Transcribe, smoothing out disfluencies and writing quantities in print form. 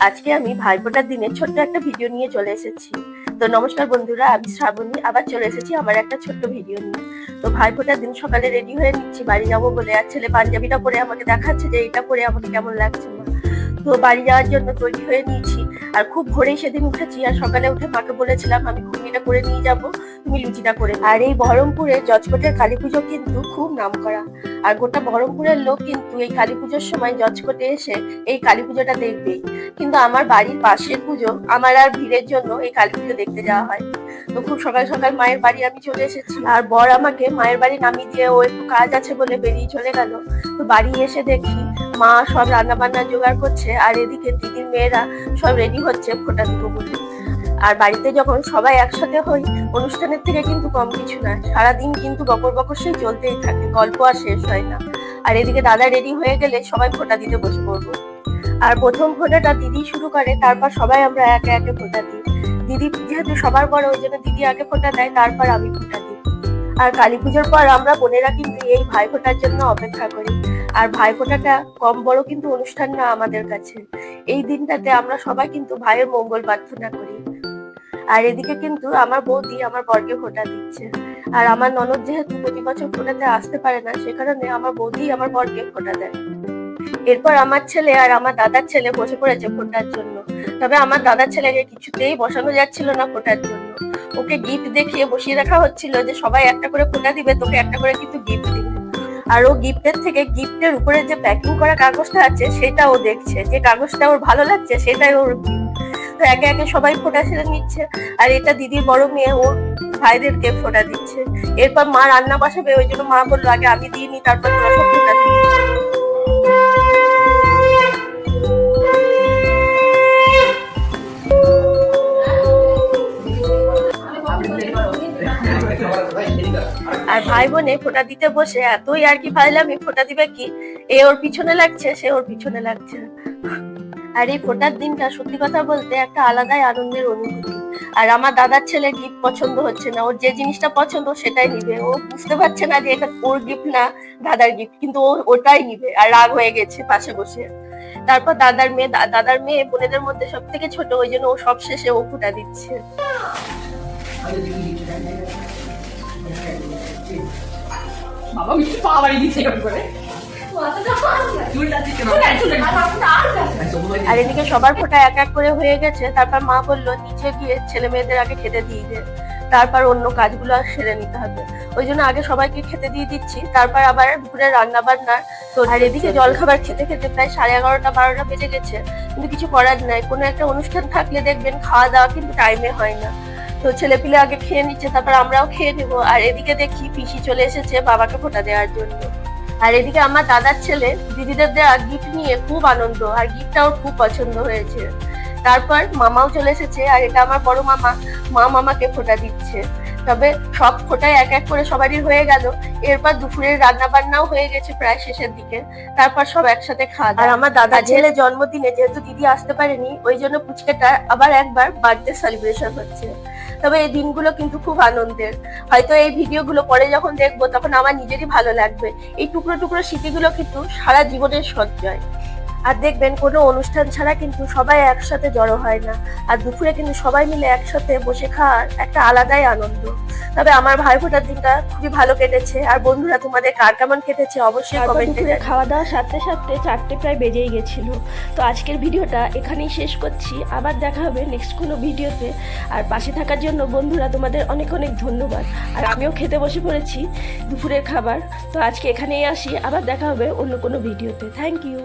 আজকে আমি ভাইফোঁটার দিনে ছোট্ট একটা ভিডিও নিয়ে চলে এসেছি। তো নমস্কার বন্ধুরা, আমি শ্রাবণী আবার চলে এসেছি আমার একটা ছোট্ট ভিডিও নিয়ে। তো ভাইফোঁটার দিন সকালে রেডি হয়ে নিচ্ছি বাড়ি যাবো বলে, আর ছেলে পাঞ্জাবিটা পরে আমাকে দেখাচ্ছে যে এটা পরে আমাকে কেমন লাগছে মা। তো বাড়ি যাওয়ার জন্য তৈরি হয়ে নিয়েছি, আর খুব ভোরেই সেদিন উঠেছি। আর সকালে উঠে মাকে বলেছিলাম আমি ঘুগনিটা করে নিয়ে যাব, তুমি লুচিটা করে। আর এই বহরমপুরে জজকোটের কালী পুজো কিন্তু খুব নামকরা, আর গোটা বহরমপুরের লোক কিন্তু এই কালী পুজোর সময় জজকোটে এসে এই কালী পুজোটা দেখবেই। কিন্তু আমার বাড়ির পাশের পুজো, আমার আর ভিড়ের জন্য এই কালী পুজো দেখতে যাওয়া হয়। তো খুব সকাল সকাল মায়ের বাড়ি আমি চলে এসেছি, আর বর আমাকে মায়ের বাড়ি নামিয়ে দিয়ে ও একটু কাজ আছে বলে বেরিয়ে চলে গেল। তো বাড়ি এসে দেখি মা সব রান্না বান্না জোগাড় করছে, আর এদিকে দিদির মেয়েরা সব রেডি হচ্ছে ফোঁটা দিব বলে। আর বাড়িতে যখন সবাই একসাথে হই, অনুষ্ঠানের থেকে কিন্তু কম কিছু না, সারাদিন কিন্তু বকর বকর সেই চলতেই থাকে, গল্প আর শেষ হয় না। আর এদিকে দাদা রেডি হয়ে গেলে সবাই ফোঁটা দিতে বসে পড়বো। আর প্রথম ফোঁটাটা দিদি শুরু করে, তারপর সবাই আমরা একে একে ফোঁটা দিই। দিদি যেহেতু সবার বড়, ওই জন্য দিদি আগে ফোঁটা দেয়, তারপর আমি ফোঁটা দিই। আর কালী পুজোর পর আমরা বোনেরা কিন্তু এই ভাইফোঁটার জন্য অপেক্ষা করি। আর ভাইফোঁটাটা কম বড় কিন্তু অনুষ্ঠান না আমাদের কাছে। এই দিনটাতে আমরা সবাই কিন্তু ভাইয়ের মঙ্গল প্রার্থনা করি। আর এদিকে কিন্তু আমার বৌদি আমার বরকে ফোঁটা দিচ্ছে। আর আমার ননদ যেহেতু প্রতি বছর ফোঁটাতে আসতে পারে না, সে কারণে আমার বৌদি আমার বরকে ফোঁটা দেয়। এরপর আমার ছেলে আর আমার দাদার ছেলে বসে পড়েছে ফোঁটার জন্য। তবে আমার দাদার ছেলেকে কিছুতেই বসানো যাচ্ছিল না ফোঁটার জন্য। ওকে গিফট দেখিয়ে বসিয়ে রাখা হচ্ছিল যে সবাই একটা করে ফোঁটা দিবে, তোকে একটা করে কিন্তু গিফট দিবে। আর ও গিফটের থেকে গিফটের উপরে যে প্যাকিং করা কাগজটা আছে সেটা ও দেখছে, যে কাগজটা ওর ভালো লাগছে সেটাই ওর গিফট। তো একে একে সবাই ফোঁটা ছেড়ে নিচ্ছে। আর এটা দিদির বড় মেয়ে, ওর ভাইদেরকে ফোঁটা দিচ্ছে। এরপর মা রান্না বসাবে, ওই জন্য মা বললো আগে আমি দিয়ে নি, তারপর তোরা সব ফোঁটা দিবি। আর ভাই বোনে ফোঁটা দিতে বসে এতই আর কি ফাইলামি, ফোঁটা দিবে কি, এ ওর পিছনে লাগছে, সে ওর পিছনে লাগছে। আর এই ফোঁটার দিনটা সত্যি কথা বলতে একটা আলাদাই আনন্দের অনুভূতি। আর আমার দাদার ছেলে গিফট পছন্দ হচ্ছে না, ওর যে জিনিসটা পছন্দ সেটাই নিবে। ও বুঝতে পারছে না যে এটা ওর গিফট না দাদার গিফট, কিন্তু ও ওটাই নিবে, আর রাগ হয়ে গেছে পাশে বসে। তারপর দাদার মেয়ে বোনেদের মধ্যে সব থেকে ছোট, ওই জন্য ও সব শেষে ও ফোঁটা দিচ্ছে। বাবা মিষ্টি পা বাড়ি দিচ্ছে করে। আর এদিকে সবার ফোঁটা এক এক করে হয়ে গেছে। তারপর মা বললো নিচে গিয়ে ছেলে মেয়েদের আগে খেতে দিয়ে দে, তারপর অন্য কাজগুলো সেরে নিতে হবে। ওই জন্য আগে সবাইকে খেতে দিয়ে দিচ্ছি, তারপর আবার দুপুরে রান্না বান্নার। তো আর এদিকে জল খাবার খেতে খেতে প্রায় 11:30-12টা বেজে গেছে। কিন্তু কিছু করার নাই, কোনো একটা অনুষ্ঠান থাকলে দেখবেন খাওয়া দাওয়া কিন্তু টাইমে হয় না। তো ছেলে পিলে আগে খেয়ে নিচ্ছে, তারপর আমরাও খেয়ে নেবো। আর এদিকে দেখি পিসি চলে এসেছে বাবাকে ফোঁটা দেওয়ার জন্য। আর এদিকে আমার দাদার ছেলে দিদিদের দেওয়া গিফট নিয়ে খুব আনন্দ, আর গিফটটাও খুব পছন্দ হয়েছে। তারপর মামাও চলে এসেছে, আর এটা আমার বড় মামা, মামাকে ফোঁটা দিচ্ছে। তবে সব ফোঁটায় এক এক করে সবারই হয়ে গেল। এরপর দুপুরের রান্না বান্নাও হয়ে গেছে প্রায় শেষের দিকে। তারপর সব একসাথে খাওয়া। আর আমার দাদার ছেলে জন্মদিনে যেহেতু দিদি আসতে পারেনি, ওই জন্য পুচকেটা আবার একবার বার্থডে সেলিব্রেশন হচ্ছে। তবে এই দিনগুলো কিন্তু খুব আনন্দের। হয়তো এই ভিডিওগুলো পরে যখন দেখবো তখন আমার নিজেরই ভালো লাগবে। এই টুকরো টুকরো স্মৃতিগুলো কিন্তু সারা জীবনের সঞ্চয়। আর দেখবেন কোনো অনুষ্ঠান ছাড়া কিন্তু সবাই একসাথে জড়ো হয় না, আর দুপুরে কিন্তু সবাই মিলে একসাথে বসে খাওয়ার একটা আলাদাই আনন্দ। তবে আমার ভাইফোঁটার দিনটা খুবই ভালো কেটেছে। আর বন্ধুরা, তোমাদের কার কেমন কেটেছে অবশ্যই কমেন্টে। খাওয়া দাওয়া সাথে সাথে 4টে প্রায় বেজেই গেছিল। তো আজকের ভিডিওটা এখানেই শেষ করছি, আবার দেখা হবে নেক্সট কোনো ভিডিওতে। আর পাশে থাকার জন্য বন্ধুরা তোমাদের অনেক অনেক ধন্যবাদ। আর আমিও খেতে বসে পড়েছি দুপুরের খাবার। তো আজকে এখানেই আসি, আবার দেখা হবে অন্য কোনো ভিডিওতে। Thank you.